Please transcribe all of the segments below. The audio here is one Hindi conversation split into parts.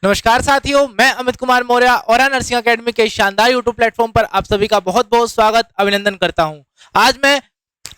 नमस्कार साथियों, मैं अमित कुमार मौर्य और नर्सिंग एकेडमी के शानदार यूट्यूब प्लेटफॉर्म पर आप सभी का बहुत बहुत स्वागत अभिनंदन करता हूं। आज मैं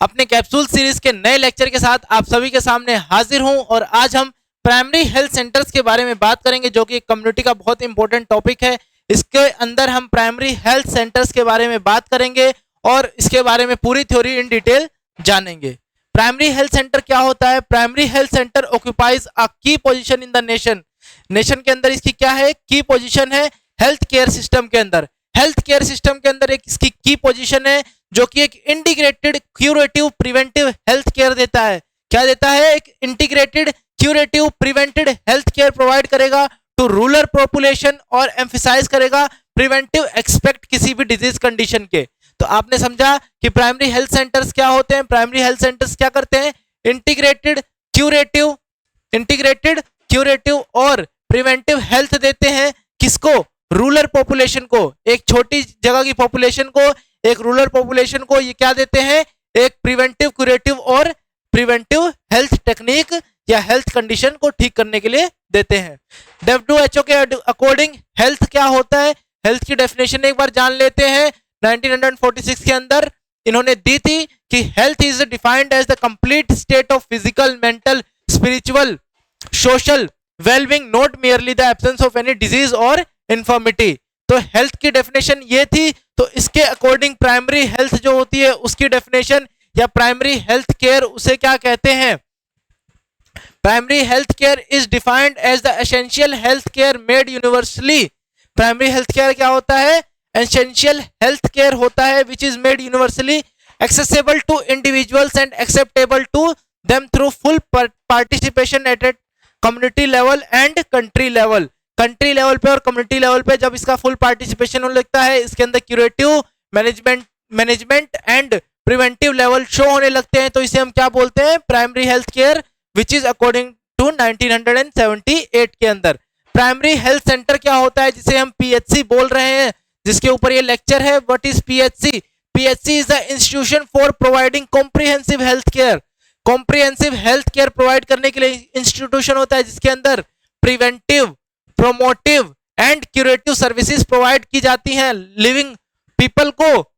अपने कैप्सूल सीरीज के नए लेक्चर के साथ आप सभी के सामने हाजिर हूं और आज हम प्राइमरी हेल्थ सेंटर्स के बारे में बात करेंगे, जो कि कम्युनिटी का बहुत इंपॉर्टेंट टॉपिक है। इसके अंदर हम प्राइमरी हेल्थ सेंटर्स के बारे में बात करेंगे और इसके बारे में पूरी थ्योरी इन डिटेल जानेंगे। प्राइमरी हेल्थ सेंटर क्या होता है? प्राइमरी हेल्थ सेंटर ऑक्यूपाइज अ की पोजीशन इन द नेशन के अंदर इसकी क्या है? की पोजीशन है हेल्थ केयर सिस्टम के अंदर। हेल्थ केयर सिस्टम के अंदर एक इसकी की पोजीशन है, जो कि एक integrated curative preventive health care देता है। क्या देता है? एक integrated curative preventive health care provide करेगा टू रूरल पॉपुलेशन और एम्फसाइज करेगा प्रिवेंटिव एक्सपेक्ट किसी भी डिजीज कंडीशन के। तो आपने समझा कि प्राइमरी हेल्थ सेंटर्स क्या होते हैं। प्राइमरी हेल्थ सेंटर्स क्या करते हैं? इंटीग्रेटेड क्यूरेटिव और प्रिवेंटिव हेल्थ देते हैं। किसको? रूरल पॉपुलेशन को। एक छोटी जगह की पॉपुलेशन को, एक रूरल पॉपुलेशन को ये क्या देते हैं? एक प्रिवेंटिव, क्यूरेटिव और प्रिवेंटिव हेल्थ टेक्निक या हेल्थ कंडीशन को ठीक करने के लिए देते हैं। WHO के अकॉर्डिंग हेल्थ क्या होता है? हेल्थ की डेफिनेशन एक बार जान लेते हैं। 1946 के अंदर इन्होंने दी थी कि health is defined as the complete state of physical, mental, spiritual, social wellbeing, not merely the absence of any disease और इन्फॉर्मिटी। तो हेल्थ की डेफिनेशन ये थी। तो इसके अकॉर्डिंग प्राइमरी हेल्थ जो होती है उसकी डेफिनेशन या प्राइमरी हेल्थ केयर उसे क्या कहते हैं? Primary health care is defined as the essential health care made universally. Primary health care क्या होता है? एसेंशियल हेल्थ केयर होता है which is made universally accessible to individuals and acceptable to them through full participation at community level and country level. Country level पे और कम्युनिटी लेवल पे जब इसका फुल पार्टिसिपेशन होने लगता है, इसके अंदर curative, management and preventive level show होने लगते हैं, तो इसे हम क्या बोलते हैं? Primary health care which is according to 1978 के अंदर। प्राइमरी हेल्थ सेंटर क्या होता है, जिसे हम PHC बोल रहे हैं, जिसके ऊपर ये लेक्चर है। What is PHC? PHC is the institution for providing comprehensive health care. Comprehensive health care provide करने के लिए इंस्टीट्यूशन होता है, जिसके अंदर preventive, promotive and curative services provide की जाती हैं लिविंग पीपल को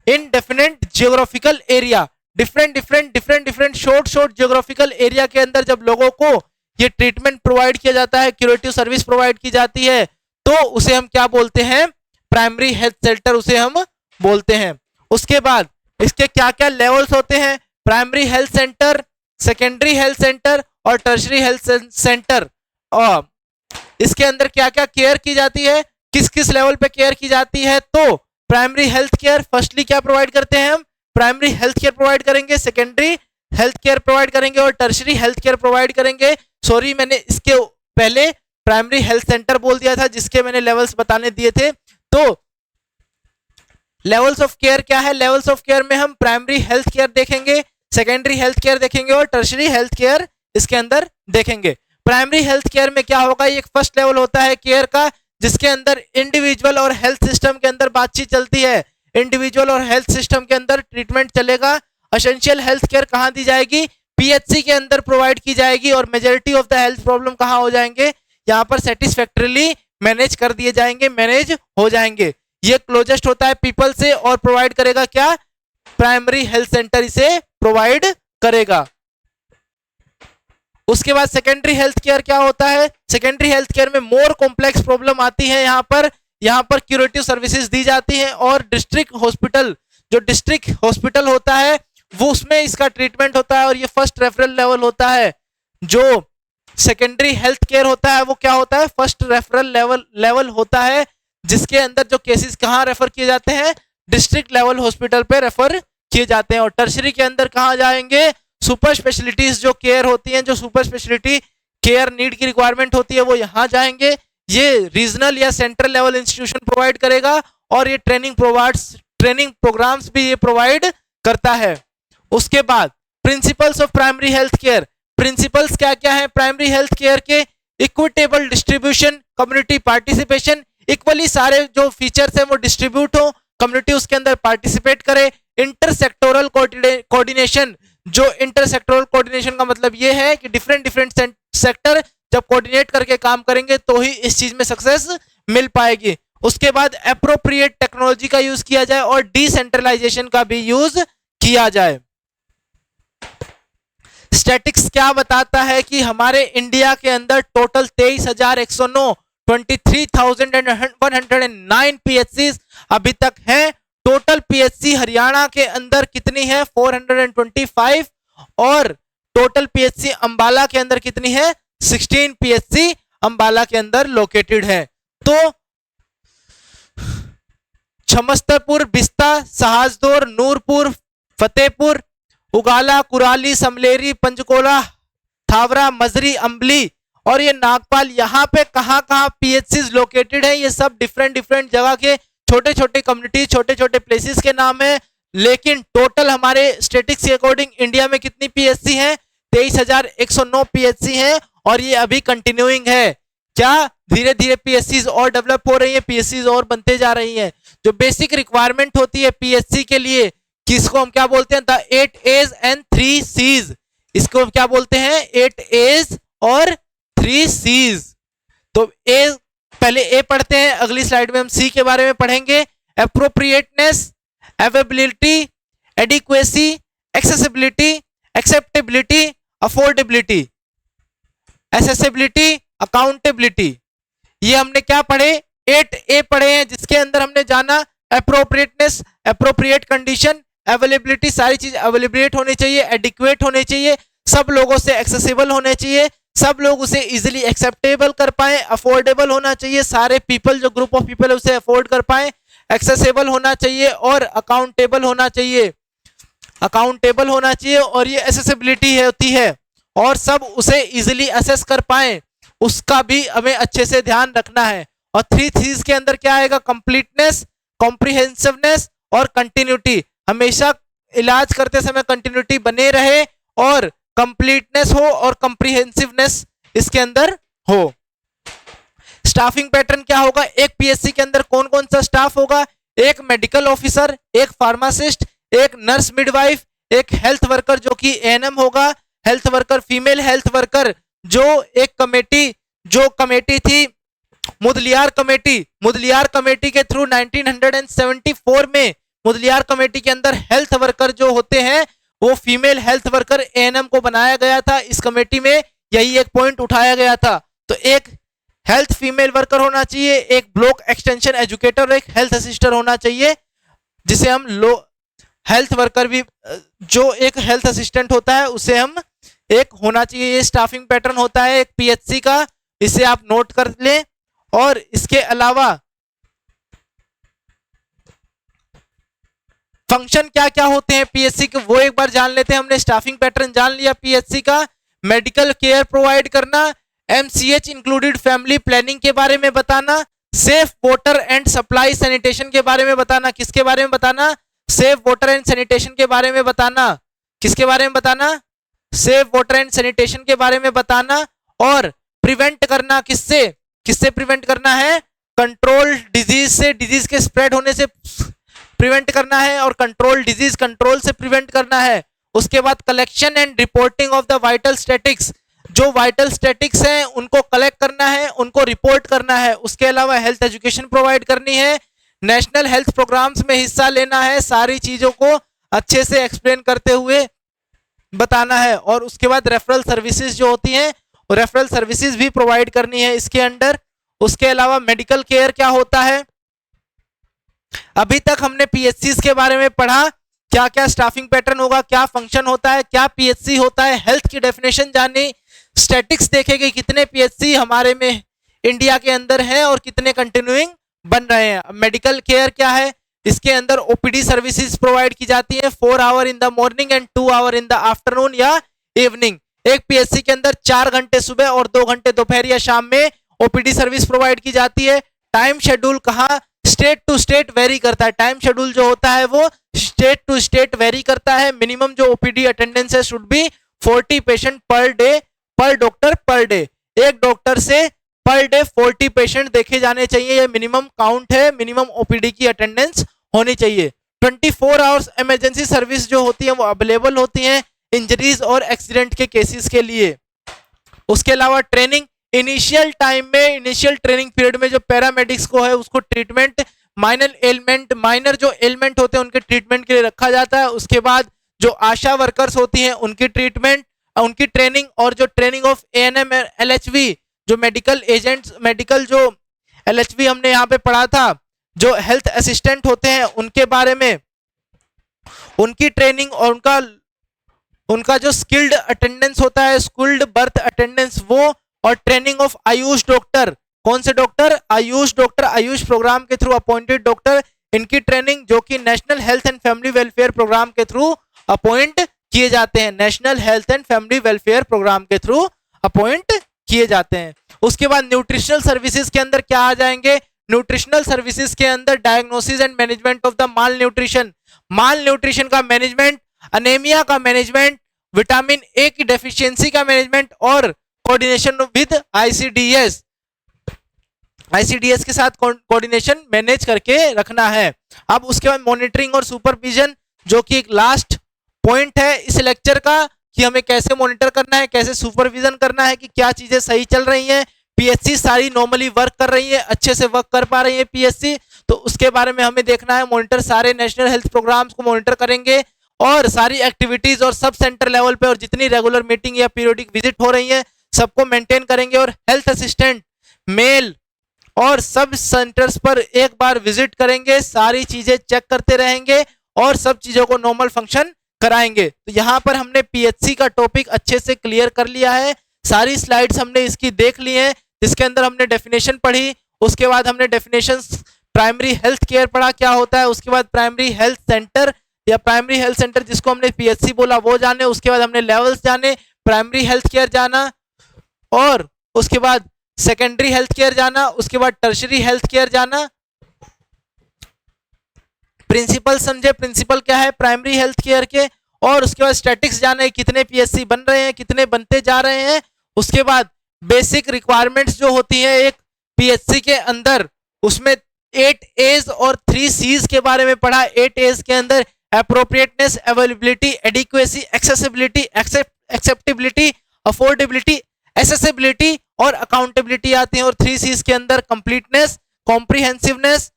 इन definite geographical area. Different short geographical area के अंदर जब लोगों को ये ट्रीटमेंट प्रोवाइड किया जाता है, क्यूरेटिव सर्विस प्रोवाइड की जाती है, तो उसे हम क्या बोलते हैं? प्राइमरी हेल्थ सेंटर उसे हम बोलते हैं। उसके बाद इसके क्या क्या लेवल्स होते हैं? Primary health centre, secondary health centre और टर्शरी हेल्थ सेंटर। और इसके अंदर क्या क्या केयर की जाती है, किस किस लेवल पे केयर की जाती है? तो प्राइमरी हेल्थ केयर फर्स्टली क्या प्रोवाइड करते हैं? हम प्राइमरी हेल्थ केयर प्रोवाइड करेंगे, सेकेंडरी हेल्थ केयर प्रोवाइड करेंगे और टर्शरी हेल्थ केयर प्रोवाइड करेंगे। सॉरी, मैंने इसके पहले प्राइमरी हेल्थ सेंटर बोल दिया था, जिसके मैंने लेवल्स बताने दिए थे। तो लेवल्स ऑफ केयर क्या है? लेवल्स ऑफ केयर में हम प्राइमरी हेल्थ केयर देखेंगे, सेकेंडरी हेल्थ केयर देखेंगे और टर्शरी हेल्थ केयर इसके अंदर देखेंगे। प्राइमरी हेल्थ केयर में क्या होगा? एक फर्स्ट लेवल होता है केयर का, जिसके अंदर इंडिविजुअल और हेल्थ सिस्टम के अंदर बातचीत चलती है। इंडिविजुअल और हेल्थ सिस्टम के अंदर ट्रीटमेंट चलेगा। एसेंशियल हेल्थ केयर कहाँ दी जाएगी? PHC के अंदर प्रोवाइड की जाएगी और majority of the health problem कहाँ हो जाएंगे? यहाँ पर सेटिस्फैक्टरीली मैनेज कर दिए जाएंगे, मैनेज हो जाएंगे। ये क्लोजेस्ट होता है पीपल से और प्रोवाइड करेगा क्या? प्राइमरी हेल्थ सेंटर इसे प्रोवाइड करेगा। उसके बाद सेकेंडरी हेल्थ केयर क्या होता है? सेकेंडरी हेल्थ केयर में मोर कॉम्प्लेक्स प्रॉब्लम आती है। यहाँ पर क्यूरेटिव सर्विसेज दी जाती हैं और डिस्ट्रिक्ट हॉस्पिटल होता है वो उसमें इसका ट्रीटमेंट होता है और ये फर्स्ट रेफरल लेवल होता है। जो सेकेंडरी हेल्थ केयर होता है वो क्या होता है? फर्स्ट रेफरल लेवल होता है, जिसके अंदर जो केसेस कहाँ रेफर किए जाते हैं? डिस्ट्रिक्ट लेवल हॉस्पिटल पे रेफर किए जाते हैं। और टर्शरी के अंदर कहाँ जाएंगे? सुपर स्पेशलिटीज जो केयर होती हैं, जो सुपर स्पेशलिटी केयर नीड की रिक्वायरमेंट होती है, वो यहाँ जाएंगे। ये रीजनल या सेंट्रल लेवल इंस्टीट्यूशन प्रोवाइड करेगा और ये ट्रेनिंग प्रोग्राम्स भी ये प्रोवाइड करता है। उसके बाद principles of primary health care. Principles क्या क्या है प्राइमरी हेल्थ केयर के? Equitable distribution, community participation, equally सारे जो फीचर्स हैं वो डिस्ट्रीब्यूट हो, कम्युनिटी उसके अंदर पार्टिसिपेट करे। इंटरसेक्टोरल कोऑर्डिनेशन, जो इंटरसेक्टोरल कोऑर्डिनेशन का मतलब ये है कि डिफरेंट सेक्टर जब कोऑर्डिनेट करके काम करेंगे तो ही इस चीज में सक्सेस मिल पाएगी। उसके बाद एप्रोप्रिएट टेक्नोलॉजी का यूज किया जाए और डिसेंट्रलाइजेशन का भी यूज किया जाए। स्टैटिक्स क्या बताता है कि हमारे इंडिया के अंदर टोटल 23,109 23,109 PHCs अभी तक हैं। टोटल PHC हरियाणा के अंदर कितनी है 425 और टोटल PHC अंबाला के अंदर कितनी है 16 PHC अंबाला के अंदर लोकेटेड है। तो छमस्तरपुर, बिस्ता, सहाजदोर, नूरपुर, फतेहपुर, उगाला, कुराली, समलेरी, पंचकोला, थावरा, मजरी, अंबली और ये नागपाल, यहाँ पे कहाँ कहाँ PHCs लोकेटेड है। ये सब डिफरेंट जगह के छोटे छोटे कम्युनिटी, छोटे छोटे प्लेसेस के नाम है। लेकिन टोटल हमारे स्टेटिक्स के अकॉर्डिंग इंडिया में कितनी PHC है 23,109 PHC है और ये अभी कंटिन्यूइंग है। क्या धीरे धीरे PHCs और डेवलप हो रही है, PHCs और बनते जा रही है। जो बेसिक रिक्वायरमेंट होती है PHC के लिए, किसको हम क्या बोलते हैं, द 8 A's and 3 C's। इसको क्या बोलते हैं 8 A's और 3 C's। तो A पहले A पढ़ते हैं, अगली स्लाइड में हम C के बारे में पढ़ेंगे। Appropriateness, availability, adequacy, accessibility, acceptability, affordability, accessibility, accountability. ये हमने क्या पढ़े 8A पढ़े हैं, जिसके अंदर हमने जाना एप्रोप्रिएटनेस, एप्रोप्रिएट कंडीशन, अवेलेबिलिटी, सारी चीज अवेलेबलेट होनी चाहिए, एडिक्वेट होने चाहिए, सब लोगों से एक्सेसिबल होने चाहिए, सब लोग उसे इजीली एक्सेप्टेबल कर पाए, अफोर्डेबल होना चाहिए, सारे पीपल जो ग्रुप ऑफ पीपल उसे अफोर्ड कर पाए, एक्सेसिबल होना चाहिए और अकाउंटेबल होना चाहिए, अकाउंटेबल होना चाहिए और ये एसेसिबिलिटी होती है और सब उसे इजीली असेस कर पाए, उसका भी हमें अच्छे से ध्यान रखना है। और 3 C's के अंदर क्या आएगा, कंप्लीटनेस, कॉम्प्रिहेंसिवनेस और कंटिन्यूटी। हमेशा इलाज करते समय कंटिन्यूटी बने रहे और कंप्लीटनेस हो और कॉम्प्रिहेंसिवनेस इसके अंदर हो। स्टाफिंग पैटर्न क्या होगा, एक PHC के अंदर कौन कौन सा स्टाफ होगा, एक मेडिकल ऑफिसर, एक फार्मासिस्ट, एक नर्स मिडवाइफ, एक हेल्थ वर्कर जो कि ANM होगा, health worker, female health worker, जो एक कमेटी थी मुदलियार कमेटी, मुदलियार कमेटी के थ्रू 1974 में मुदलियार कमेटी के अंदर हेल्थ वर्कर जो होते हैं वो फीमेल हेल्थ वर्कर ANM को बनाया गया था। इस कमेटी में यही एक पॉइंट उठाया गया था। तो एक हेल्थ फीमेल वर्कर होना चाहिए, एक ब्लॉक एक्सटेंशन एजुकेटर, एक हेल्थ असिस्टेंट होना चाहिए, जिसे हम हेल्थ वर्कर भी, जो एक हेल्थ असिस्टेंट होता है उसे हम एक होना चाहिए। ये स्टाफिंग पैटर्न होता है एक PHC का, इसे आप नोट कर लें। और इसके अलावा फंक्शन क्या क्या होते हैं PHC के वो एक बार जान लेते हैं। हमने स्टाफिंग पैटर्न जान लिया PHC का, मेडिकल केयर प्रोवाइड करना, MCH इंक्लूडेड फैमिली प्लानिंग के बारे में बताना, safe water and supply sanitation के बारे में बताना। किसके बारे में बताना, सेफ वाटर एंड सैनिटेशन के बारे में बताना। किसके बारे में बताना, सेफ वाटर एंड सैनिटेशन के बारे में बताना। और प्रिवेंट करना, किससे किससे प्रिवेंट करना है, कंट्रोल डिजीज से, डिजीज के स्प्रेड होने से प्रिवेंट करना है और कंट्रोल डिजीज कंट्रोल से प्रिवेंट करना है। उसके बाद collection and reporting of the vital statics, जो वाइटल स्टैटिक्स हैं उनको कलेक्ट करना है, उनको रिपोर्ट करना है। उसके अलावा हेल्थ एजुकेशन प्रोवाइड करनी है, नेशनल हेल्थ प्रोग्राम्स में हिस्सा लेना है, सारी चीजों को अच्छे से एक्सप्लेन करते हुए बताना है। और उसके बाद रेफरल सर्विसेज जो होती हैं रेफरल सर्विसेज भी प्रोवाइड करनी है इसके अंडर। उसके अलावा मेडिकल केयर क्या होता है, अभी तक हमने PHCs के बारे में पढ़ा, क्या क्या स्टाफिंग पैटर्न होगा, क्या फंक्शन होता है, क्या PHC होता है, हेल्थ की डेफिनेशन जानी, स्टैटिक्स देखेंगे कितने PHC हमारे में इंडिया के अंदर हैं और कितने कंटिन्यूइंग बन रहे हैं। मेडिकल केयर क्या है, इसके अंदर OPD सर्विसेज प्रोवाइड की जाती है 4 hour in the morning and 2 hour in the afternoon या इवनिंग। एक PHC के अंदर 4 घंटे सुबह और 2 घंटे दोपहर या शाम में OPD सर्विस प्रोवाइड की जाती है। टाइम शेड्यूल कहाँ, स्टेट टू स्टेट वेरी करता है, टाइम शेड्यूल जो होता है वो स्टेट टू स्टेट वेरी करता है। मिनिमम जो OPD अटेंडेंस है should be 40 patient per day पर डॉक्टर पर डे। एक डॉक्टर से पर डे 40 पेशेंट देखे जाने चाहिए, ये मिनिमम काउंट है, मिनिमम OPD की अटेंडेंस होनी चाहिए। 24 आवर्स इमरजेंसी सर्विस जो होती है वो अवेलेबल होती हैं इंजरीज और एक्सीडेंट के केसेस के लिए। उसके अलावा ट्रेनिंग इनिशियल टाइम में, इनिशियल ट्रेनिंग पीरियड में जो पैरामेडिक्स को है उसको ट्रीटमेंट, माइनर जो एलिमेंट होते हैं उनके ट्रीटमेंट के लिए रखा जाता है। उसके बाद जो आशा वर्कर्स होती हैं उनकी ट्रीटमेंट, उनकी ट्रेनिंग, और जो ट्रेनिंग ऑफ एएनएम एलएचवी जो मेडिकल एजेंट्स, मेडिकल जो एलएचवी हमने यहाँ पे पढ़ा था, जो हेल्थ असिस्टेंट होते हैं उनके बारे में, उनकी ट्रेनिंग और उनका जो स्किल्ड अटेंडेंस होता है, स्किल्ड बर्थ अटेंडेंस वो, और ट्रेनिंग ऑफ आयुष डॉक्टर, कौन से doctor? Ayush doctor, Ayush program के थ्रू अपॉइंटेड डॉक्टर, इनकी ट्रेनिंग जो कि national health and family welfare program के थ्रू अपॉइंट किए जाते हैं, national health and family welfare program के थ्रू अपॉइंट किए जाते हैं। उसके बाद न्यूट्रिशनल सर्विसेज के अंदर क्या आ जाएंगे? न्यूट्रिशनल सर्विसेज के अंदर diagnosis and management of the mall nutrition, mall nutrition का मैनेजमेंट, अनेमिया का मैनेजमेंट, विटामिन ए की डेफिशिएंसी का मैनेजमेंट, और कोऑर्डिनेशन विद आईसीडीएस, आईसीडीएस के साथ कोऑर्डिनेशन मैनेज करके रखना है। अब उसके बाद मॉनिटरिंग और सुपरविजन, जो कि एक लास्ट पॉइंट है इस लेक्चर का, कि हमें कैसे मॉनिटर करना है, कैसे सुपरविजन करना है, कि क्या चीजें सही चल रही हैं, पीएचसी सारी नॉर्मली वर्क कर रही है, अच्छे से वर्क कर पा रही है पीएचसी, तो उसके बारे में हमें देखना है। मॉनिटर सारे नेशनल हेल्थ प्रोग्राम्स को मॉनिटर करेंगे, और सारी एक्टिविटीज और सब सेंटर लेवल पे और जितनी रेगुलर मीटिंग या पीरियोडिक विजिट हो रही है सबको मेंटेन करेंगे, और हेल्थ असिस्टेंट मेल और सब सेंटर्स पर एक बार विजिट करेंगे, सारी चीजें चेक करते रहेंगे और सब चीजों को नॉर्मल फंक्शन कराएंगे। तो यहाँ पर हमने पीएचसी का टॉपिक अच्छे से क्लियर कर लिया है, सारी स्लाइड्स हमने इसकी देख ली हैं, जिसके अंदर हमने डेफिनेशन पढ़ी, उसके बाद हमने डेफिनेशंस, प्राइमरी हेल्थ केयर पढ़ा क्या होता है, उसके बाद प्राइमरी हेल्थ सेंटर या प्राइमरी हेल्थ सेंटर जिसको हमने पीएचसी बोला वो जाने, उसके बाद हमने लेवल्स जाने, प्राइमरी हेल्थ केयर जाना, और उसके बाद सेकेंडरी हेल्थ केयर जाना, उसके बाद टर्शरी हेल्थ केयर जाना, प्रिंसिपल समझे, प्रिंसिपल क्या है प्राइमरी हेल्थ केयर के, और उसके बाद स्टैटिक्स जाने, कितने पीएचसी बन रहे हैं, कितने बनते जा रहे हैं, उसके बाद बेसिक रिक्वायरमेंट्स जो होती है एक पीएचसी के अंदर, उसमें 8 A's और 3 C's के बारे में पढ़ा। 8 A's के अंदर appropriateness, availability, adequacy, accessibility, acceptability, affordability, accessibility और अकाउंटेबिलिटी आती है, और 3 C's के अंदर कंप्लीटनेस, कॉम्प्रिहेंसिवनेस,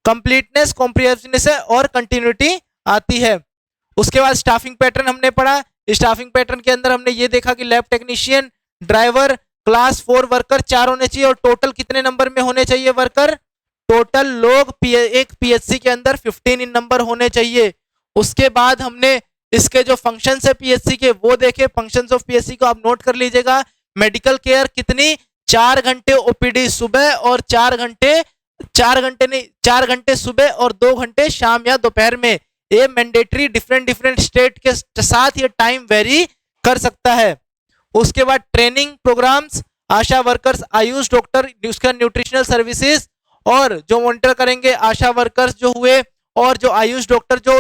कॉम्प्रिहेंसिवनेस और कंटिन्यूटी आती है। उसके बाद स्टाफिंग पैटर्न हमने पढ़ा। स्टाफिंग पैटर्न के अंदर हमने ये देखा कि lab technician, driver, class 4 worker 4 होने चाहिए, और टोटल कितने नंबर में होने चाहिए वर्कर? टोटल लोग एक पीएचसी के अंदर 15 इन नंबर होने चाहिए। उसके बाद हमने इसके जो फंक्शंस है पीएचसी के वो देखे। फंक्शंस ऑफ पीएचसी को आप नोट कर लीजिएगा। मेडिकल केयर कितनी? 4 घंटे ओपीडी सुबह और 4 घंटे सुबह और 2 घंटे शाम या दोपहर में। ये मैंडेटरी डिफरेंट स्टेट के साथ ये टाइम वेरी कर सकता है। उसके बाद ट्रेनिंग प्रोग्राम्स, आशा वर्कर्स, आयुष डॉक्टर, उसका न्यूट्रिशनल सर्विसेज, और जो मॉनिटर करेंगे आशा वर्कर्स जो हुए, और जो आयुष डॉक्टर जो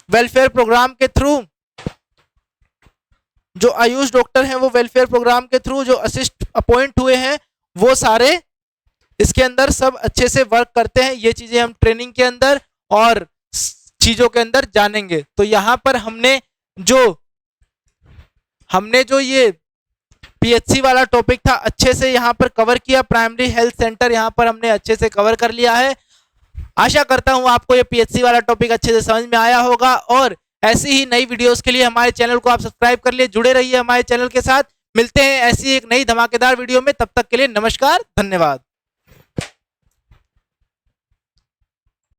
वेलफेयर प्रोग्राम के थ्रू, जो आयुष डॉक्टर हैं वो वेलफेयर प्रोग्राम के थ्रू जो असिस्ट अपॉइंट हुए हैं वो सारे इसके अंदर सब अच्छे से वर्क करते हैं। ये चीजें हम ट्रेनिंग के अंदर और चीजों के अंदर जानेंगे। तो यहाँ पर हमने जो ये पीएचसी वाला टॉपिक था अच्छे से यहाँ पर कवर किया। प्राइमरी हेल्थ सेंटर यहाँ पर हमने अच्छे से कवर कर लिया है। आशा करता हूँ आपको ये पीएचसी वाला टॉपिक अच्छे से समझ में आया होगा, और ऐसी ही नई वीडियोस के लिए हमारे चैनल को आप सब्सक्राइब कर लिए, जुड़े रहिए हमारे चैनल के साथ। मिलते हैं ऐसी एक नई धमाकेदार वीडियो में, तब तक के लिए नमस्कार, धन्यवाद।